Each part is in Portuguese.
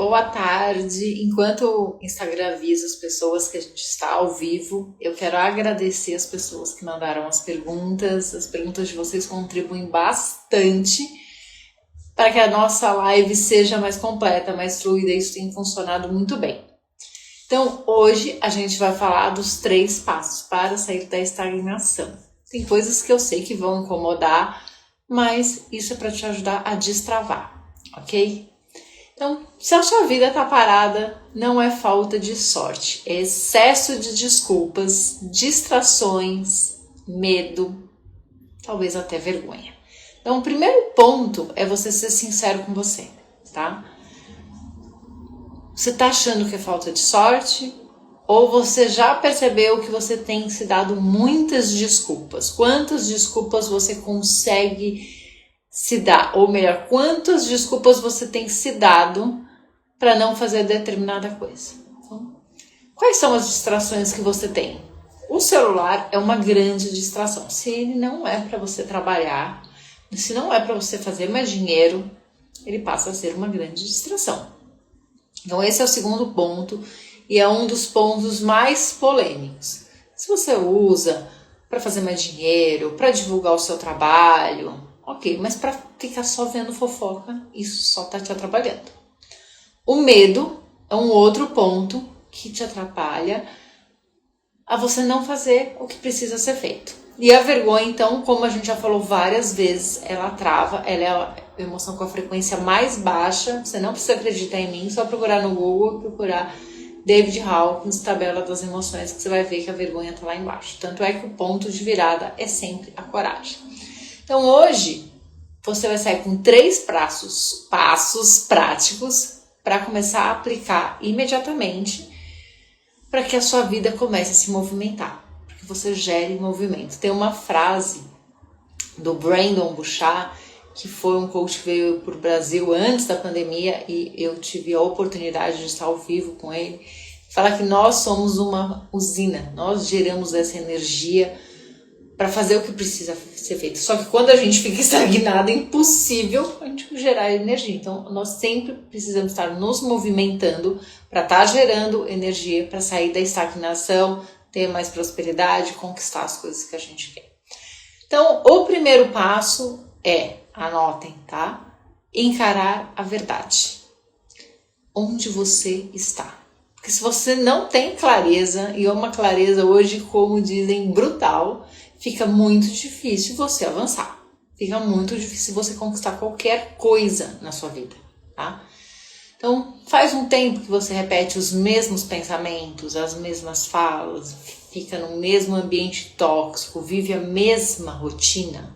boa tarde. Enquanto o Instagram avisa as pessoas que a gente está ao vivo, eu quero agradecer as pessoas que mandaram as perguntas. As perguntas de vocês contribuem bastante para que a nossa live seja mais completa, mais fluida, e isso tem funcionado muito bem. Então, hoje a gente vai falar dos 3 passos para sair da estagnação. Tem coisas que eu sei que vão incomodar, mas isso é para te ajudar a destravar, ok? Então, se a sua vida está parada, não é falta de sorte, é excesso de desculpas, distrações, medo, talvez até vergonha. Então, o primeiro ponto é você ser sincero com você, tá? Você está achando que é falta de sorte? Ou você já percebeu que você tem se dado muitas desculpas? Quantas desculpas você consegue se dar? Ou melhor, quantas desculpas você tem se dado para não fazer determinada coisa? Então, quais são as distrações que você tem? O celular é uma grande distração. Se ele não é para você trabalhar, se não é para você fazer mais dinheiro, ele passa a ser uma grande distração. Então esse é o segundo ponto e é um dos pontos mais polêmicos. Se você usa para fazer mais dinheiro, para divulgar o seu trabalho, ok, mas para ficar só vendo fofoca, isso só está te atrapalhando. O medo é um outro ponto que te atrapalha a você não fazer o que precisa ser feito. E a vergonha, então, como a gente já falou várias vezes, ela trava, ela é a emoção com a frequência mais baixa. Você não precisa acreditar em mim, só procurar no Google, procurar David Hawkins, tabela das emoções, que você vai ver que a vergonha está lá embaixo. Tanto é que o ponto de virada é sempre a coragem. Então hoje, você vai sair com 3 passos práticos para começar a aplicar imediatamente para que a sua vida comece a se movimentar, para que você gere movimento. Tem uma frase do Brandon Burchard, que foi um coach que veio para o Brasil antes da pandemia e eu tive a oportunidade de estar ao vivo com ele. Fala que nós somos uma usina, nós geramos essa energia para fazer o que precisa ser feito. Só que quando a gente fica estagnado, é impossível a gente gerar energia. Então, nós sempre precisamos estar nos movimentando para estar gerando energia, para sair da estagnação, ter mais prosperidade, conquistar as coisas que a gente quer. Então, o primeiro passo é, anotem, tá? Encarar a verdade. Onde você está. Porque se você não tem clareza, e é uma clareza hoje, como dizem, brutal, fica muito difícil você avançar. Fica muito difícil você conquistar qualquer coisa na sua vida, tá? Então, faz um tempo que você repete os mesmos pensamentos, as mesmas falas, fica no mesmo ambiente tóxico, vive a mesma rotina.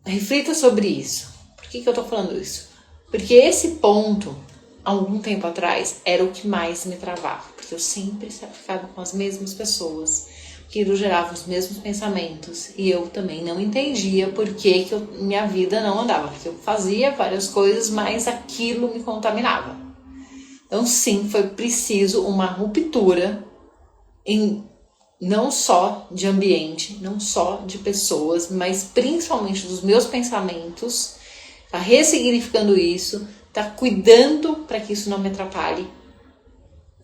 Reflita sobre isso. Por que eu tô falando isso? Porque esse ponto, há algum tempo atrás, era o que mais me travava. Porque eu sempre ficava com as mesmas pessoas, que gerava os mesmos pensamentos. E eu também não entendia por que minha vida não andava. Porque eu fazia várias coisas, mas aquilo me contaminava. Então sim, foi preciso uma ruptura não só de ambiente, não só de pessoas, mas principalmente dos meus pensamentos. Tá ressignificando isso, tá cuidando para que isso não me atrapalhe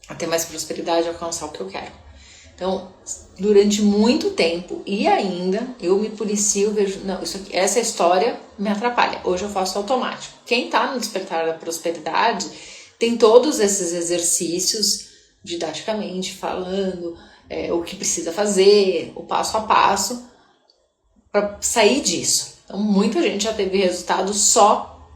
a ter mais prosperidade, alcançar o que eu quero. Então, durante muito tempo e ainda eu me policio, vejo, não, essa história me atrapalha. Hoje eu faço automático. Quem tá no Despertar da Prosperidade tem todos esses exercícios didaticamente falando o que precisa fazer, o passo a passo para sair disso. Então, muita gente já teve resultado só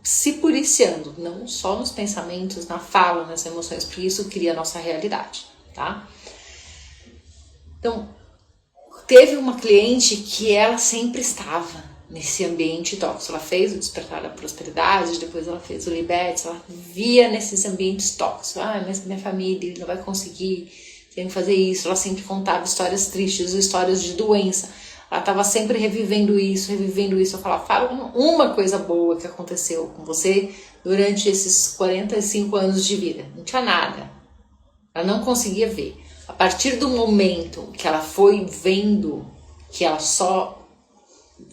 se policiando, não só nos pensamentos, na fala, nas emoções, porque isso cria a nossa realidade, tá? Então, teve uma cliente que ela sempre estava nesse ambiente tóxico. Ela fez o Despertar da Prosperidade, depois ela fez o Libertes, ela via nesses ambientes tóxicos. Mas minha família não vai conseguir, tem que fazer isso. Ela sempre contava histórias tristes, histórias de doença. Ela estava sempre revivendo isso. Eu falava, fala uma coisa boa que aconteceu com você durante esses 45 anos de vida. Não tinha nada. Ela não conseguia ver. A partir do momento que ela foi vendo que ela só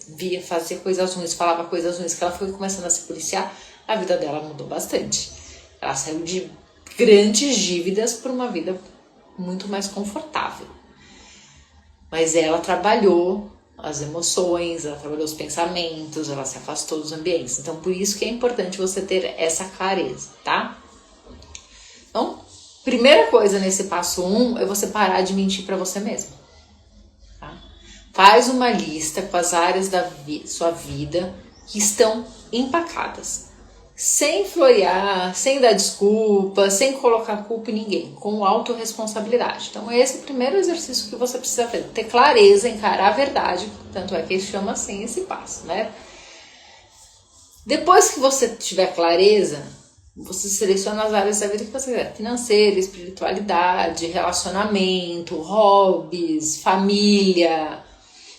via fazer coisas ruins, falava coisas ruins, que ela foi começando a se policiar, a vida dela mudou bastante. Ela saiu de grandes dívidas para uma vida muito mais confortável. Mas ela trabalhou as emoções, ela trabalhou os pensamentos, ela se afastou dos ambientes. Então, por isso que é importante você ter essa clareza, tá? Então, primeira coisa nesse passo 1 é você parar de mentir para você mesmo. Tá? Faz uma lista com as áreas da sua vida que estão empacadas. Sem florear, sem dar desculpa, sem colocar culpa em ninguém, com autorresponsabilidade. Então esse é o primeiro exercício que você precisa fazer, ter clareza, encarar a verdade, tanto é que ele chama assim esse passo, né? Depois que você tiver clareza, você seleciona as áreas da vida que você quer, financeira, espiritualidade, relacionamento, hobbies, família,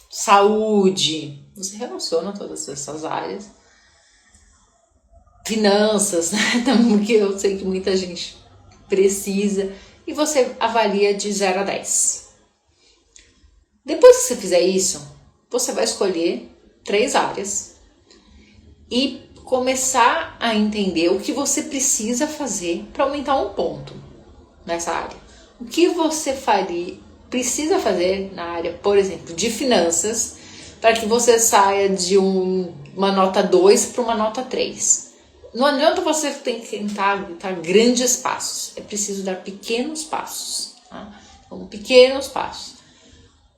saúde. Você relaciona todas essas áreas. Finanças, né? Porque eu sei que muita gente precisa. E você avalia de 0 a 10. Depois que você fizer isso, você vai escolher 3 áreas e começar a entender o que você precisa fazer para aumentar um ponto nessa área. O que você precisa fazer na área, por exemplo, de finanças, para que você saia de uma nota 2 para uma nota 3. Não adianta você tentar grandes passos, é preciso dar pequenos passos. Tá? Então, pequenos passos.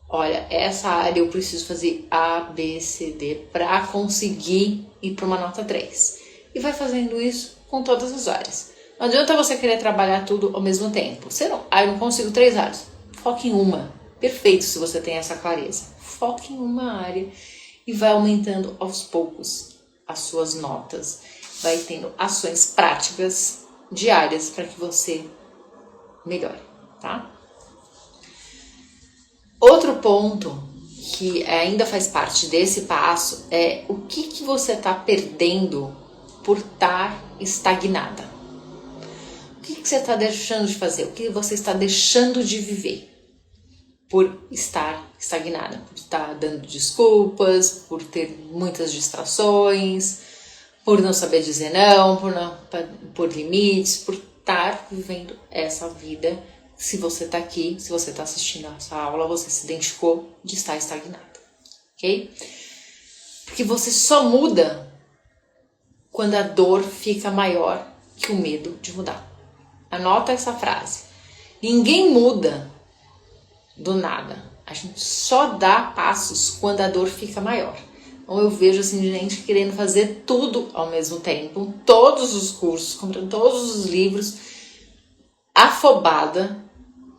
Olha, essa área eu preciso fazer A, B, C, D para conseguir ir para uma nota 3. E vai fazendo isso com todas as áreas. Não adianta você querer trabalhar tudo ao mesmo tempo. Eu não consigo 3 áreas. Foque em uma. Perfeito se você tem essa clareza. Foque em uma área e vai aumentando aos poucos as suas notas. Vai tendo ações práticas diárias para que você melhore, tá? Outro ponto que ainda faz parte desse passo é o que você está perdendo por estar estagnada. O que você está deixando de fazer? O que você está deixando de viver por estar estagnada? Por estar dando desculpas, por ter muitas distrações, por não saber dizer não, por limites, por estar vivendo essa vida. Se você está aqui, se você está assistindo essa aula, você se identificou de estar estagnado, ok? Porque você só muda quando a dor fica maior que o medo de mudar. Anota essa frase. Ninguém muda do nada. A gente só dá passos quando a dor fica maior. Então eu vejo assim gente querendo fazer tudo ao mesmo tempo, todos os cursos, comprando todos os livros, afobada,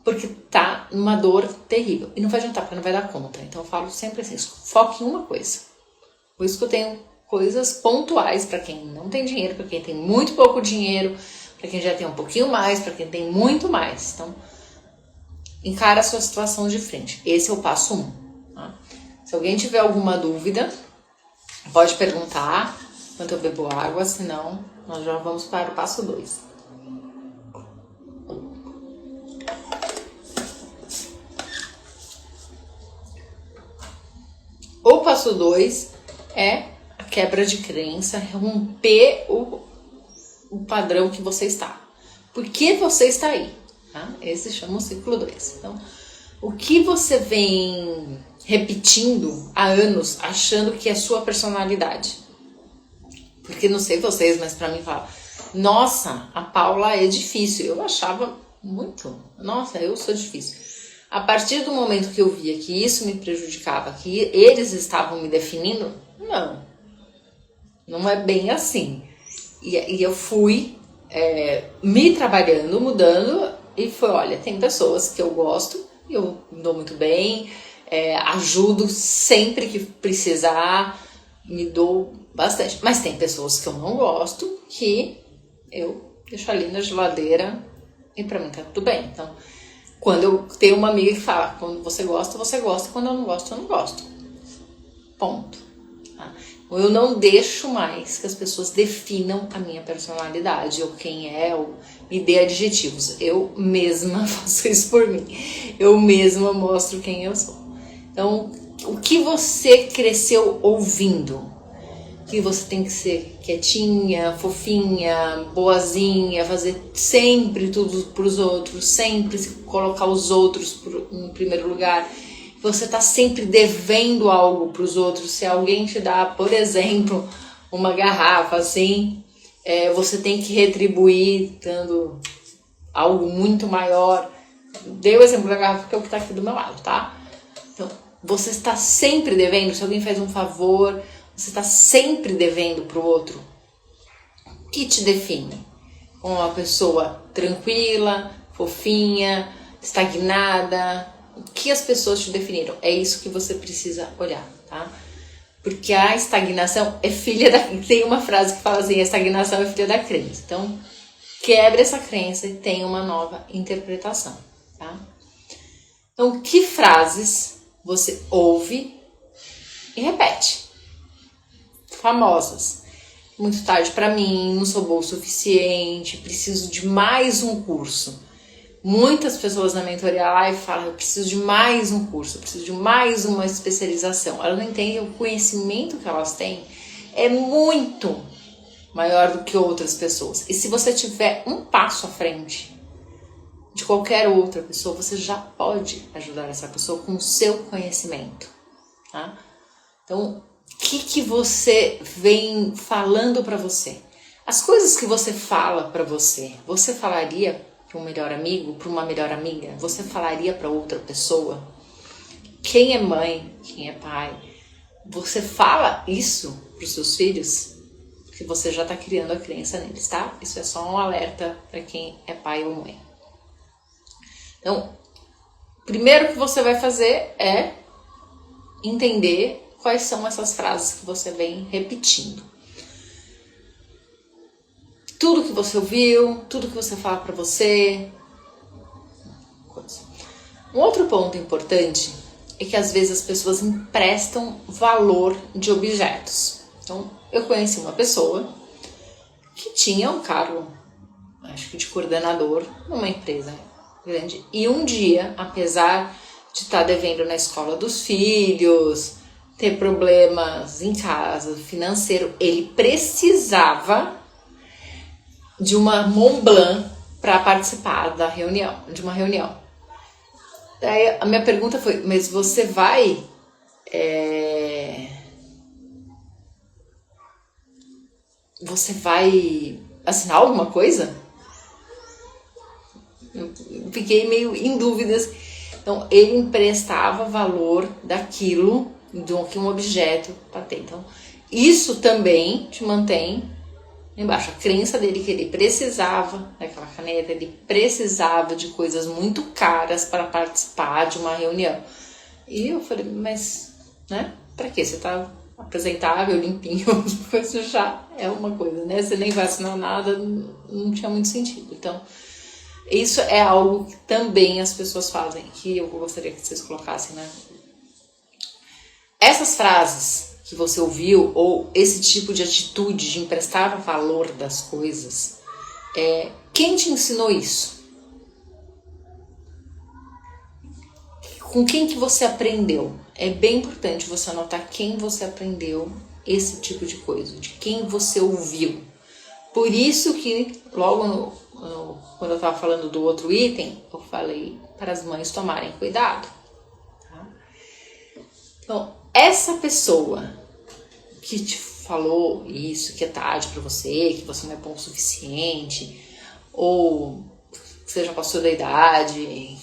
porque tá numa dor terrível. E não vai adiantar, porque não vai dar conta. Então eu falo sempre assim, foque em uma coisa. Por isso que eu tenho coisas pontuais para quem não tem dinheiro, para quem tem muito pouco dinheiro, para quem já tem um pouquinho mais, para quem tem muito mais. Então, encara a sua situação de frente. Esse é o passo 1. Tá? Se alguém tiver alguma dúvida, pode perguntar enquanto eu bebo água, senão nós já vamos para o passo 2. O passo 2 é a quebra de crença, romper o padrão que você está. Por que você está aí? Tá? Esse chama o ciclo 2. Então, o que você vem repetindo há anos, achando que é sua personalidade? Porque não sei vocês, mas pra mim fala, nossa, a Paula é difícil. Eu achava muito, nossa, eu sou difícil. A partir do momento que eu via que isso me prejudicava, que eles estavam me definindo, não é bem assim. E eu fui me trabalhando, mudando, e foi, olha, tem pessoas que eu gosto, eu me dou muito bem, ajudo sempre que precisar, me dou bastante. Mas tem pessoas que eu não gosto, que eu deixo ali na geladeira e pra mim tá tudo bem. Então, quando eu tenho uma amiga que fala, quando você gosta, quando eu não gosto, eu não gosto. Ponto. Tá? Eu não deixo mais que as pessoas definam a minha personalidade, ou quem é, ou me dê adjetivos. Eu mesma faço isso por mim. Eu mesma mostro quem eu sou. Então, o que você cresceu ouvindo? que você tem que ser quietinha, fofinha, boazinha, fazer sempre tudo pros outros, sempre colocar os outros em primeiro lugar. Você tá sempre devendo algo pros outros. Se alguém te dá, por exemplo, uma garrafa assim, você tem que retribuir dando algo muito maior. Dei o exemplo da garrafa que é o que tá aqui do meu lado, tá? Então, você está sempre devendo. Se alguém faz um favor, você está sempre devendo pro outro. O que te define? Como uma pessoa tranquila, fofinha, estagnada? O que as pessoas te definiram? É isso que você precisa olhar, tá? Porque a estagnação é filha da... Tem uma frase que fala assim, a estagnação é filha da crença. Então, quebre essa crença e tenha uma nova interpretação, tá? Então, que frases você ouve e repete? Famosas. Muito tarde para mim, não sou boa o suficiente, preciso de mais um curso. Muitas pessoas na mentoria live falam, eu preciso de mais um curso, eu preciso de mais uma especialização. Elas não entendem o conhecimento que elas têm é muito maior do que outras pessoas. E se você tiver um passo à frente de qualquer outra pessoa, você já pode ajudar essa pessoa com o seu conhecimento, tá? Então, o que você vem falando para você? As coisas que você fala para você falaria para um melhor amigo, para uma melhor amiga? Você falaria para outra pessoa? Quem é mãe, quem é pai? Você fala isso para os seus filhos? Que você já está criando a crença neles, tá? Isso é só um alerta para quem é pai ou mãe. Então, primeiro que você vai fazer é entender quais são essas frases que você vem repetindo. Tudo que você ouviu, tudo que você fala para você. Um outro ponto importante é que às vezes as pessoas emprestam valor de objetos. Então, eu conheci uma pessoa que tinha um cargo, acho que de coordenador, numa empresa grande. E um dia, apesar de estar devendo na escola dos filhos, ter problemas em casa, financeiro, ele precisava de uma Mont Blanc para participar de uma reunião. Daí a minha pergunta foi, mas você vai assinar alguma coisa? Eu fiquei meio em dúvidas. Então, ele emprestava valor daquilo, que um objeto para ter. Então, isso também te mantém embaixo. A crença dele que ele precisava daquela caneta, ele precisava de coisas muito caras para participar de uma reunião. E eu falei, mas, né? Pra quê? Você tá apresentável, limpinho, isso já é uma coisa, né? Você nem vai assinar nada, não tinha muito sentido. Então, isso é algo que também as pessoas fazem, que eu gostaria que vocês colocassem, né? Essas frases que você ouviu, ou esse tipo de atitude de emprestar valor das coisas, quem te ensinou isso? Com quem que você aprendeu? É bem importante você anotar quem você aprendeu esse tipo de coisa, de quem você ouviu. Por isso que logo quando eu estava falando do outro item, eu falei para as mães tomarem cuidado. Tá? Então, essa pessoa que te falou isso, que é tarde para você, que você não é bom o suficiente, ou que você já passou da idade,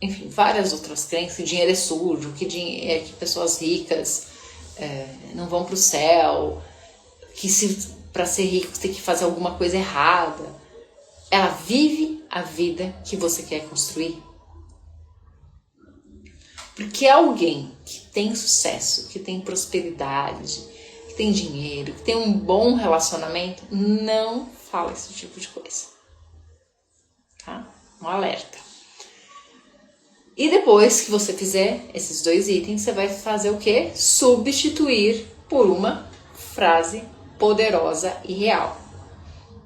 enfim, várias outras crenças, que dinheiro é sujo, que pessoas ricas não vão pro céu, que para ser rico você tem que fazer alguma coisa errada. Ela vive a vida que você quer construir? Porque alguém que tem sucesso, que tem prosperidade, que tem dinheiro, que tem um bom relacionamento, não fala esse tipo de coisa. Tá? Um alerta. E depois que você fizer esses dois itens, você vai fazer o quê? Substituir por uma frase poderosa e real.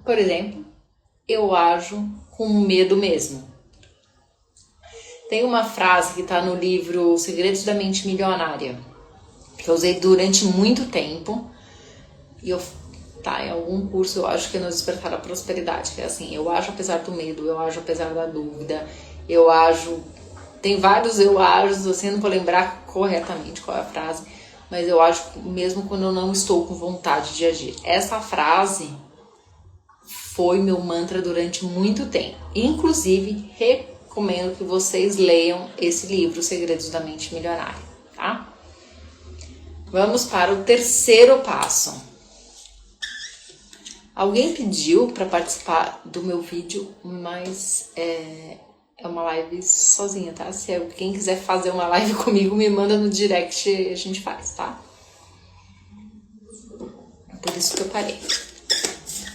Por exemplo, eu ajo com medo mesmo. Tem uma frase que está no livro Segredos da Mente Milionária, que eu usei durante muito tempo, E em algum curso eu acho que é no Despertar a Prosperidade, que é assim, eu ajo apesar do medo, eu ajo apesar da dúvida, eu ajo... Tem vários eu ajo, assim, não vou lembrar corretamente qual é a frase, mas eu acho mesmo quando eu não estou com vontade de agir. Essa frase foi meu mantra durante muito tempo. Inclusive, recomendo que vocês leiam esse livro, Segredos da Mente Milionária, tá? Vamos para o terceiro passo. Alguém pediu para participar do meu vídeo, mas é uma live sozinha, tá? Se alguém quiser fazer uma live comigo, me manda no direct e a gente faz, tá? Por isso que eu parei.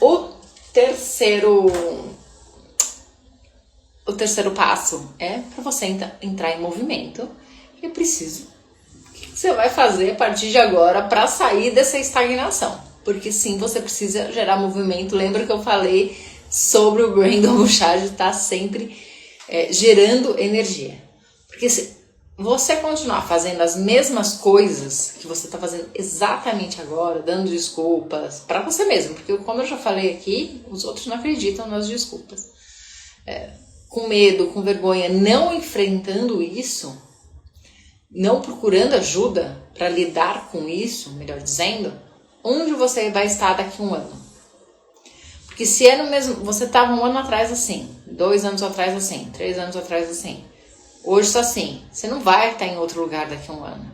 O terceiro passo é para você entrar em movimento. E é preciso. O que você vai fazer a partir de agora para sair dessa estagnação? Porque sim, você precisa gerar movimento. Lembra que eu falei sobre o Brendon Burchard estar sempre gerando energia. Porque se você continuar fazendo as mesmas coisas que você está fazendo exatamente agora, dando desculpas para você mesmo, porque como eu já falei aqui, os outros não acreditam nas desculpas. Com medo, com vergonha, não enfrentando isso, não procurando ajuda para lidar com isso, melhor dizendo, onde você vai estar daqui a um ano? Porque se é no mesmo, você estava um ano atrás assim, 2 anos atrás assim, 3 anos atrás assim, hoje está assim, você não vai estar em outro lugar daqui a um ano.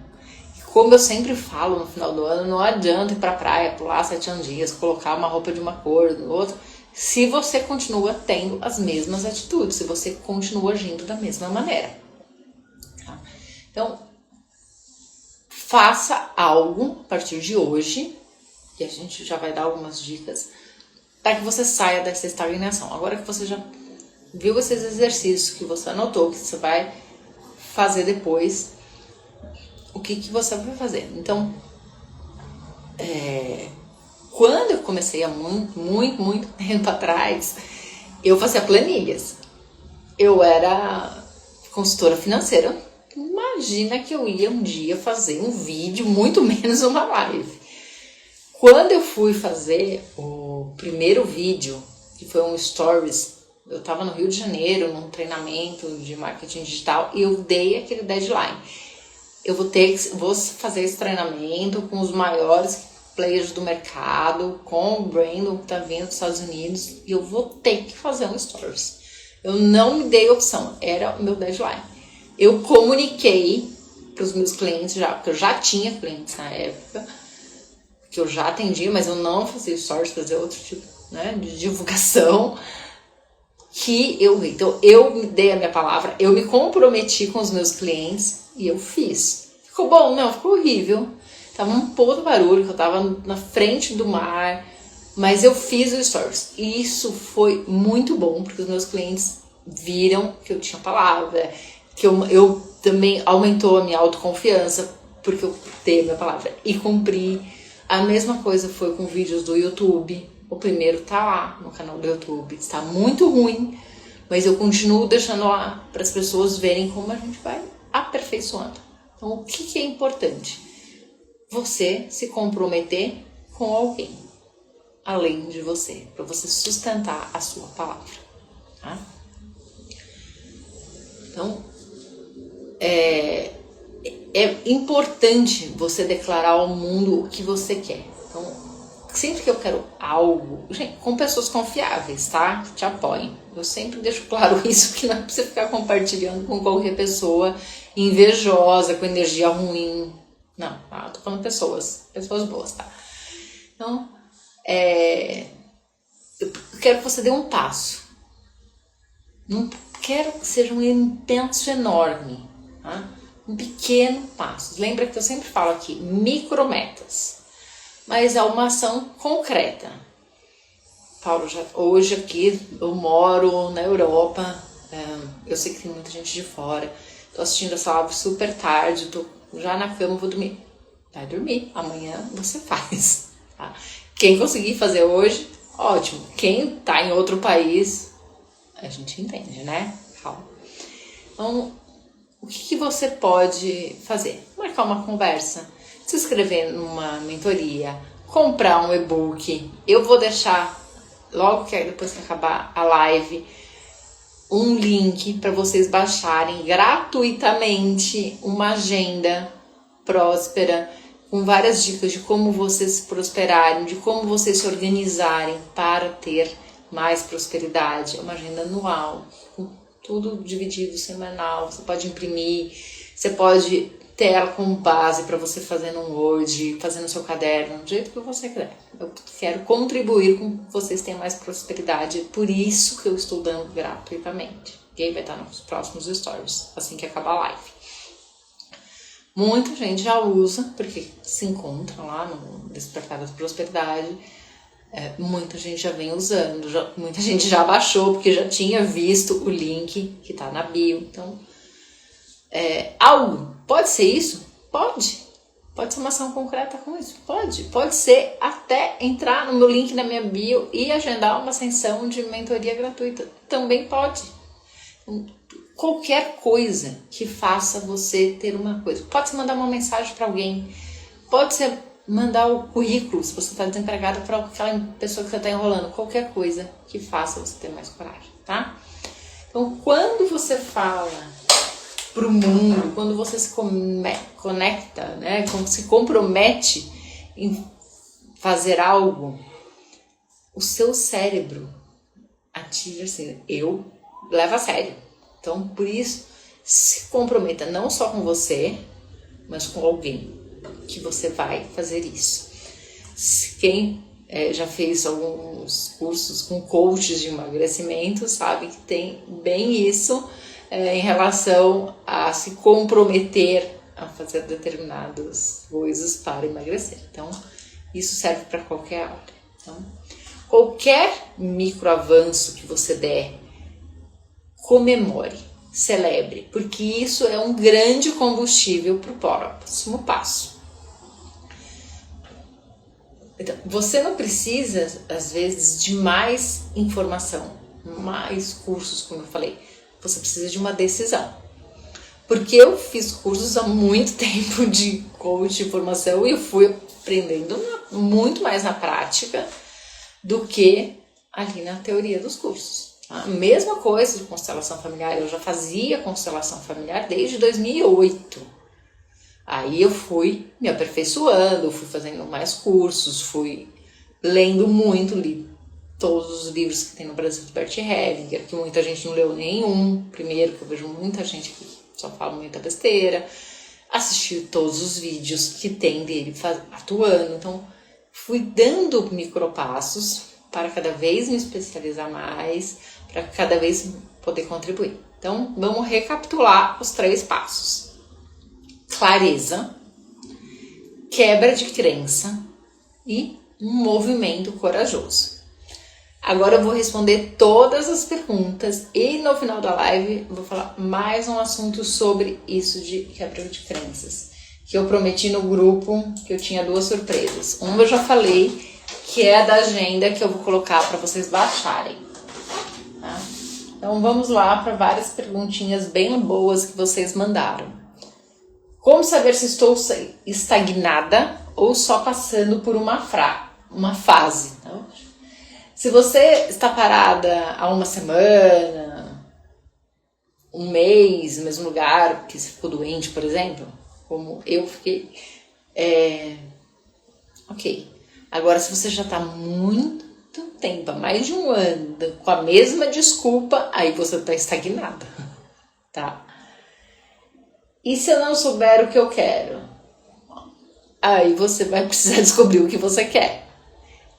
E como eu sempre falo no final do ano, não adianta ir para a praia, pular 7 dias, colocar uma roupa de uma cor, do outro, se você continua tendo as mesmas atitudes, se você continua agindo da mesma maneira. Tá? Então, faça algo a partir de hoje, e a gente já vai dar algumas dicas, para que você saia dessa estagnação. Agora que você já viu esses exercícios, que você anotou, que você vai fazer depois, o que você vai fazer? Então, quando eu comecei há muito tempo atrás, eu fazia planilhas. Eu era consultora financeira. Imagina que eu ia um dia fazer um vídeo, muito menos uma live. Quando eu fui fazer o primeiro vídeo, que foi um stories, eu estava no Rio de Janeiro, num treinamento de marketing digital, e eu dei aquele deadline. Eu vou fazer esse treinamento com os maiores players do mercado, com o Brendon que está vindo dos Estados Unidos, e eu vou ter que fazer um stories. Eu não me dei opção, era o meu deadline. Eu comuniquei para os meus clientes já, porque eu já tinha clientes na época, que eu já atendia, mas eu não fazia stories, fazia outro tipo, né, de divulgação, então eu me dei a minha palavra, eu me comprometi com os meus clientes e eu fiz. Ficou bom? Não, ficou horrível. Tava um puto barulho, que eu tava na frente do mar, mas eu fiz o stories. E isso foi muito bom, porque os meus clientes viram que eu tinha palavra, que eu também aumentou a minha autoconfiança, porque eu dei a minha palavra e cumpri. A mesma coisa foi com vídeos do YouTube. O primeiro tá lá no canal do YouTube. Está muito ruim, mas eu continuo deixando lá para as pessoas verem como a gente vai aperfeiçoando. Então, o que é importante? Você se comprometer com alguém, além de você, para você sustentar a sua palavra. Tá? Então, é importante você declarar ao mundo o que você quer. Então, sempre que eu quero algo, gente, com pessoas confiáveis, tá? Que te apoiem. Eu sempre deixo claro isso, que não é pra você ficar compartilhando com qualquer pessoa invejosa, com energia ruim. Não, tá? Eu tô falando pessoas boas, tá? Então, eu quero que você dê um passo. Não quero que seja um intenso enorme, tá? Um pequeno passo. Lembra que eu sempre falo aqui, micrometas. Mas é uma ação concreta. Paulo, hoje aqui eu moro na Europa, eu sei que tem muita gente de fora, tô assistindo essa live super tarde, tô já na cama, vou dormir. Vai dormir, amanhã você faz. Tá? Quem conseguir fazer hoje, ótimo. Quem tá em outro país, a gente entende, né? Calma. Então, o que você pode fazer? Marcar uma conversa, se inscrever numa mentoria, comprar um e-book. Eu vou deixar, logo que depois que acabar a live, um link para vocês baixarem gratuitamente uma agenda próspera, com várias dicas de como vocês se prosperarem, de como vocês se organizarem para ter mais prosperidade. É uma agenda anual, com tudo dividido, semanal. Você pode imprimir, você pode ter ela como base para você fazer no Word, fazer no seu caderno, do jeito que você quiser. Eu quero contribuir com que vocês tenham mais prosperidade, por isso que eu estou dando gratuitamente. Ok? Vai estar nos próximos stories, assim que acabar a live. Muita gente já usa, porque se encontra lá no Despertar da Prosperidade. Muita gente já vem usando, muita gente já baixou, porque já tinha visto o link que tá na bio. Então, algo, pode ser isso? Pode. Pode ser uma ação concreta com isso? Pode. Pode ser até entrar no meu link na minha bio e agendar uma sessão de mentoria gratuita. Também pode. Qualquer coisa que faça você ter uma coisa. Pode ser mandar uma mensagem para alguém. Pode ser mandar o currículo, se você está desempregado, para aquela pessoa que você está enrolando. Qualquer coisa que faça você ter mais coragem, tá? Então, quando você fala pro mundo, quando você se conecta, né? Quando se compromete em fazer algo, o seu cérebro ativa assim, eu levo a sério. Então, por isso, se comprometa não só com você, mas com alguém que você vai fazer isso. Quem já fez alguns cursos com coaches de emagrecimento sabe que tem bem isso em relação a se comprometer a fazer determinadas coisas para emagrecer. Então, isso serve para qualquer área. Então, qualquer microavanço que você der, comemore, celebre, porque isso é um grande combustível para o próximo passo. Então, você não precisa, às vezes, de mais informação, mais cursos, como eu falei. Você precisa de uma decisão. Porque eu fiz cursos há muito tempo de coach, de formação, e eu fui aprendendo muito mais na prática do que ali na teoria dos cursos. A mesma coisa de constelação familiar, eu já fazia constelação familiar desde 2008. Aí eu fui me aperfeiçoando, fui fazendo mais cursos, fui lendo muito, li todos os livros que tem no Brasil do Bert Hellinger, que muita gente não leu nenhum. Primeiro, que eu vejo muita gente que só fala muita besteira. Assisti todos os vídeos que tem dele atuando. Então, fui dando micropassos para cada vez me especializar mais, para cada vez poder contribuir. Então, vamos recapitular os 3 passos. Clareza, quebra de crença e um movimento corajoso. Agora eu vou responder todas as perguntas e no final da live eu vou falar mais um assunto sobre isso de quebra de crenças, que eu prometi no grupo que eu tinha 2 surpresas. Uma eu já falei, que é a da agenda, que eu vou colocar para vocês baixarem. Tá? Então vamos lá para várias perguntinhas bem boas que vocês mandaram. Como saber se estou estagnada ou só passando por uma fase? Então, se você está parada há uma semana, um mês, no mesmo lugar, porque você ficou doente, por exemplo, como eu fiquei, ok. Agora, se você já está muito tempo, há mais de um ano, com a mesma desculpa, aí você está estagnada, tá? E se eu não souber o que eu quero? Aí você vai precisar descobrir o que você quer.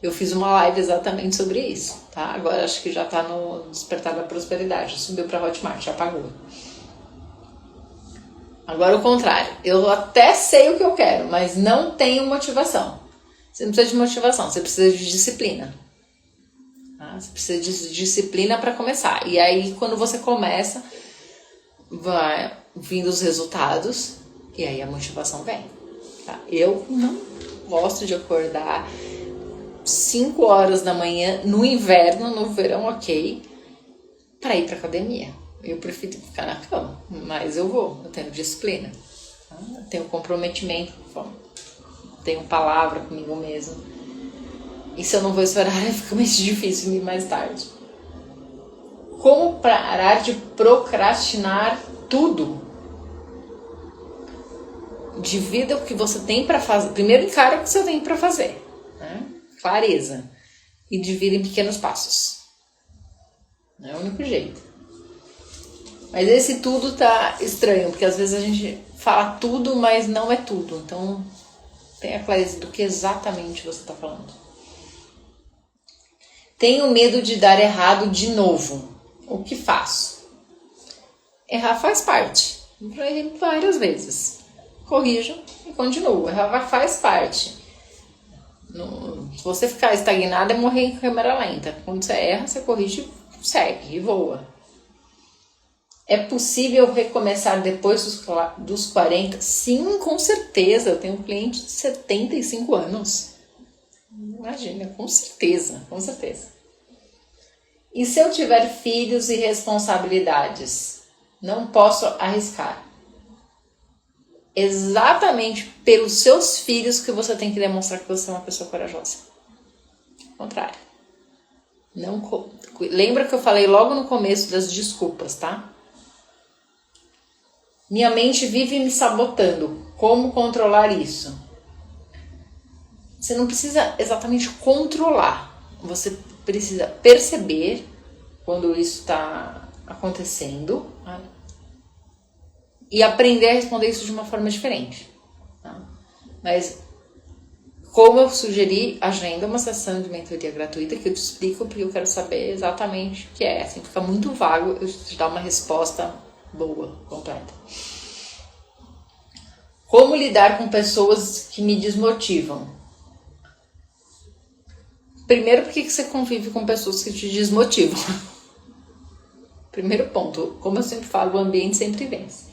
Eu fiz uma live exatamente sobre isso, tá? Agora acho que já tá no Despertar da Prosperidade. Subiu pra Hotmart, já pagou. Agora o contrário. Eu até sei o que eu quero, mas não tenho motivação. Você não precisa de motivação, você precisa de disciplina. Tá? Você precisa de disciplina para começar. E aí, quando você começa, vai vindo os resultados e aí a motivação vem. Tá? Eu não gosto de acordar 5 horas da manhã no inverno, no verão, ok, para ir para academia. Eu prefiro ficar na cama, mas eu vou, eu tenho disciplina, tá? Eu tenho comprometimento, tenho palavra comigo mesmo. E se eu não vou esperar, fica mais difícil ir mais tarde. Como parar de procrastinar tudo? Divida o que você tem para fazer. Primeiro encara o que você tem para fazer, né? Clareza. E divida em pequenos passos. É o único jeito. Mas esse tudo tá estranho, porque às vezes a gente fala tudo, mas não é tudo. Então, tenha clareza do que exatamente você está falando. Tenho medo de dar errado de novo. O que faço? Errar faz parte. Já errei várias vezes. Corrija e continua. Errar faz parte. Se você ficar estagnado, é morrer em câmera lenta. Quando você erra, você corrige, segue e voa. É possível recomeçar depois dos 40? Sim, com certeza. Eu tenho um cliente de 75 anos. Imagina, com certeza, com certeza. E se eu tiver filhos e responsabilidades? Não posso arriscar. Exatamente pelos seus filhos que você tem que demonstrar que você é uma pessoa corajosa. Ao contrário. Lembra que eu falei logo no começo das desculpas, tá? Minha mente vive me sabotando. Como controlar isso? Você não precisa exatamente controlar. Você precisa perceber quando isso está acontecendo, tá? E aprender a responder isso de uma forma diferente. Tá? Mas, como eu sugeri, agenda uma sessão de mentoria gratuita que eu te explico, porque eu quero saber exatamente o que é. Assim, fica muito vago eu te dar uma resposta boa, completa. Como lidar com pessoas que me desmotivam? Primeiro, por que você convive com pessoas que te desmotivam? Primeiro ponto, como eu sempre falo, o ambiente sempre vence.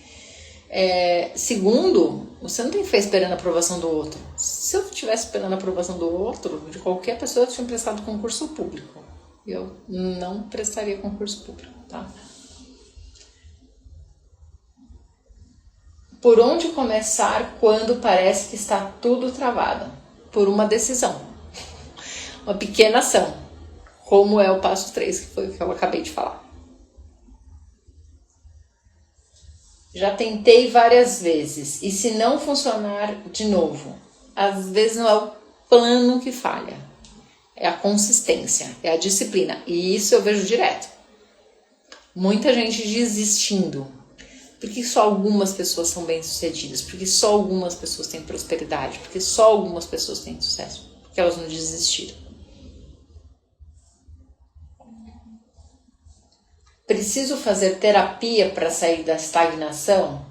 Segundo, você não tem que ficar esperando a aprovação do outro. Se eu estivesse esperando a aprovação do outro, de qualquer pessoa, eu tinha prestado concurso público. Eu não prestaria concurso público, tá? Por onde começar quando parece que está tudo travado? Por uma decisão. Uma pequena ação. Como é o passo 3, que foi o que eu acabei de falar. Já tentei várias vezes. E se não funcionar de novo? Às vezes não é o plano que falha. É a consistência, é a disciplina. E isso eu vejo direto. Muita gente desistindo. Porque só algumas pessoas são bem-sucedidas? Porque só algumas pessoas têm prosperidade? Porque só algumas pessoas têm sucesso? Porque elas não desistiram. Preciso fazer terapia para sair da estagnação?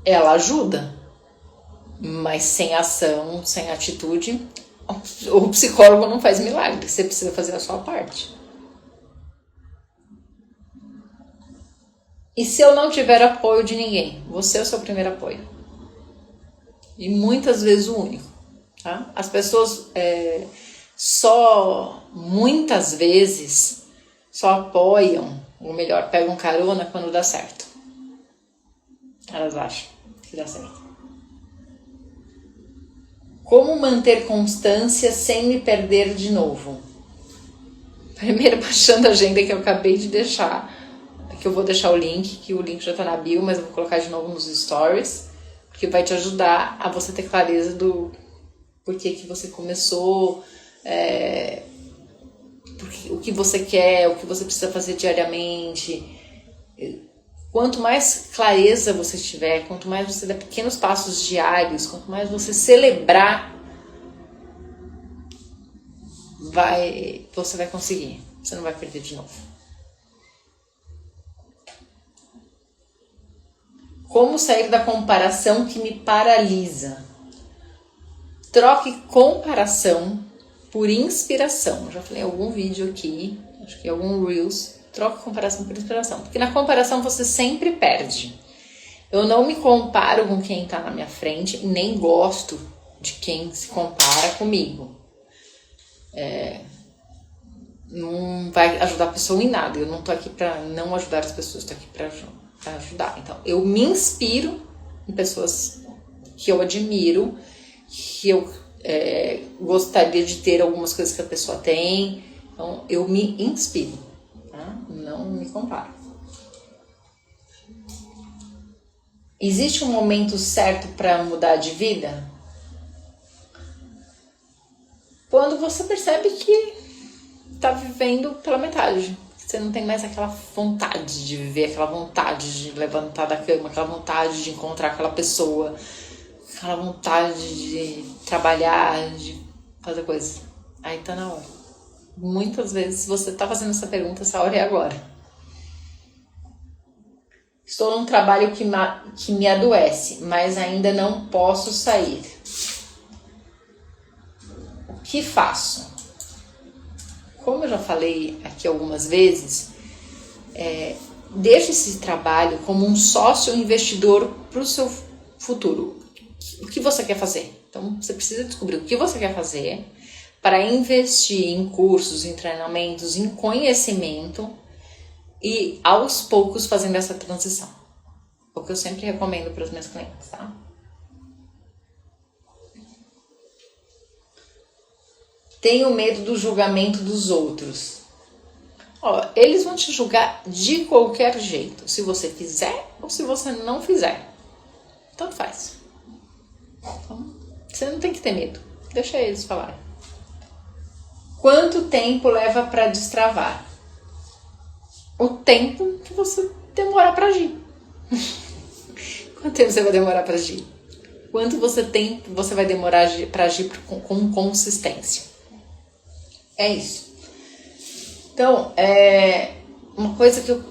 Ela ajuda, mas sem ação, sem atitude, o psicólogo não faz milagre. Você precisa fazer a sua parte. E se eu não tiver apoio de ninguém? Você é o seu primeiro apoio. E muitas vezes o único. Tá? As pessoas muitas vezes, só apoiam, ou melhor, pegam carona quando dá certo. Elas acham que dá certo. Como manter constância sem me perder de novo? Primeiro, baixando a agenda que eu acabei de deixar. Que eu vou deixar o link, que o link já tá na bio, mas eu vou colocar de novo nos stories, porque vai te ajudar a você ter clareza do porquê que você começou, o que você quer, o que você precisa fazer diariamente. Quanto mais clareza você tiver, quanto mais você der pequenos passos diários, quanto mais você celebrar, você vai conseguir. Você não vai perder de novo. Como sair da comparação que me paralisa? Troque comparação por inspiração. Já falei em algum vídeo aqui, acho que em algum Reels. Troque comparação por inspiração. Porque na comparação você sempre perde. Eu não me comparo com quem está na minha frente e nem gosto de quem se compara comigo. Não vai ajudar a pessoa em nada. Eu não estou aqui para não ajudar as pessoas, estou aqui para ajudar. Então, eu me inspiro em pessoas que eu admiro, que eu gostaria de ter algumas coisas que a pessoa tem. Então, eu me inspiro, tá? Não me comparo. Existe um momento certo para mudar de vida? Quando você percebe que tá vivendo pela metade. Você não tem mais aquela vontade de viver, aquela vontade de levantar da cama, aquela vontade de encontrar aquela pessoa, aquela vontade de trabalhar, de fazer coisas. Aí tá na hora. Muitas vezes você tá fazendo essa pergunta, essa hora é agora. Estou num trabalho que me adoece, mas ainda não posso sair. O que faço? Como eu já falei aqui algumas vezes, deixe esse trabalho como um sócio investidor para o seu futuro. O que você quer fazer? Então, você precisa descobrir o que você quer fazer para investir em cursos, em treinamentos, em conhecimento e aos poucos fazendo essa transição. É o que eu sempre recomendo para os meus clientes, tá? Tenho medo do julgamento dos outros. Eles vão te julgar de qualquer jeito, se você fizer ou se você não fizer. Tanto faz. Então, você não tem que ter medo. Deixa eles falarem. Quanto tempo leva para destravar? O tempo que você demora para agir. Quanto tempo você vai demorar para agir? Quanto você vai demorar para agir com consistência? É isso. Então, uma frase que eu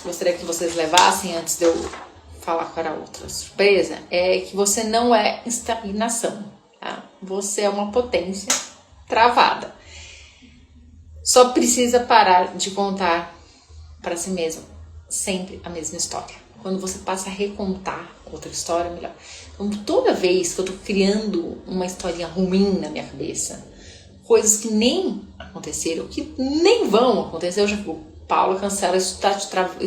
gostaria que vocês levassem antes de eu falar qual era a outra surpresa, é que você não é estagnação, tá? Você é uma potência travada. Só precisa parar de contar para si mesmo sempre a mesma história. Quando você passa a recontar outra história, melhor. Então, toda vez que eu tô criando uma historinha ruim na minha cabeça, coisas que nem aconteceram, que nem vão acontecer, eu já digo, Paula, cancela, isso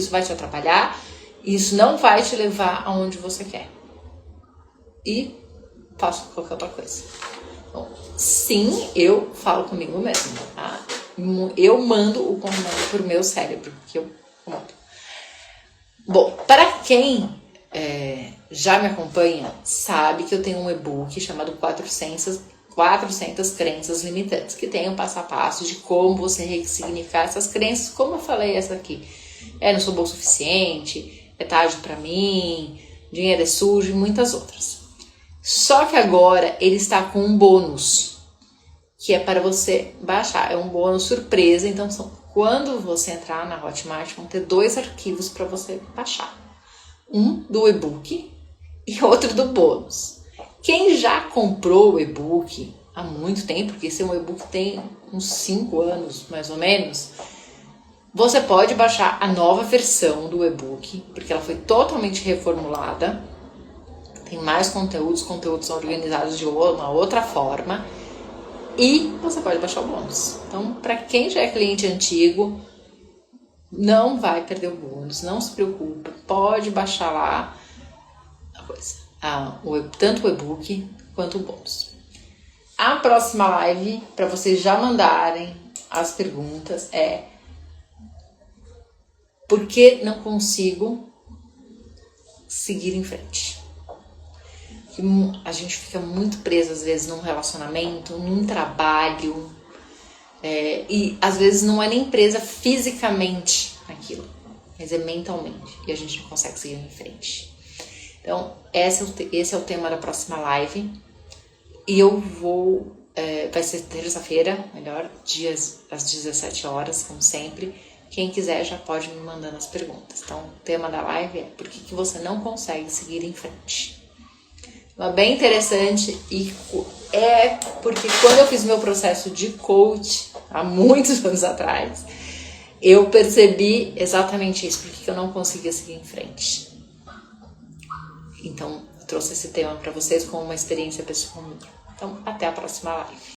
vai te atrapalhar, isso não vai te levar aonde você quer. E faço qualquer outra coisa. Então, sim, eu falo comigo mesmo, tá? Eu mando o comando pro meu cérebro, que eu comando. Bom, para quem já me acompanha, sabe que eu tenho um e-book chamado 400 crenças limitantes, que tem um passo a passo de como você ressignificar essas crenças, como eu falei essa aqui. Não sou bom o suficiente, é tarde pra mim, dinheiro é sujo e muitas outras. Só que agora ele está com um bônus, que é para você baixar, é um bônus surpresa, então quando você entrar na Hotmart vão ter 2 arquivos para você baixar. Um do e-book e outro do bônus. Quem já comprou o e-book há muito tempo, porque esse e-book tem uns 5 anos mais ou menos, você pode baixar a nova versão do e-book, porque ela foi totalmente reformulada, tem mais conteúdos são organizados de uma outra forma, e você pode baixar o bônus. Então, para quem já é cliente antigo, não vai perder o bônus, não se preocupe, pode baixar lá a coisa. Tanto o e-book quanto o bônus. A próxima live, para vocês já mandarem as perguntas, é: por que não consigo seguir em frente? A gente fica muito preso às vezes num relacionamento, num trabalho, e às vezes não é nem presa fisicamente naquilo, mas é mentalmente, e a gente não consegue seguir em frente. Então, esse é o tema da próxima live. E eu vou... vai ser terça-feira, às 17 horas, como sempre. Quem quiser já pode me mandando as perguntas. Então, o tema da live é: por que você não consegue seguir em frente? É bem interessante, e porque quando eu fiz meu processo de coach, há muitos anos atrás, eu percebi exatamente isso, porque eu não conseguia seguir em frente. Então, eu trouxe esse tema para vocês como uma experiência pessoal minha. Então, até a próxima live.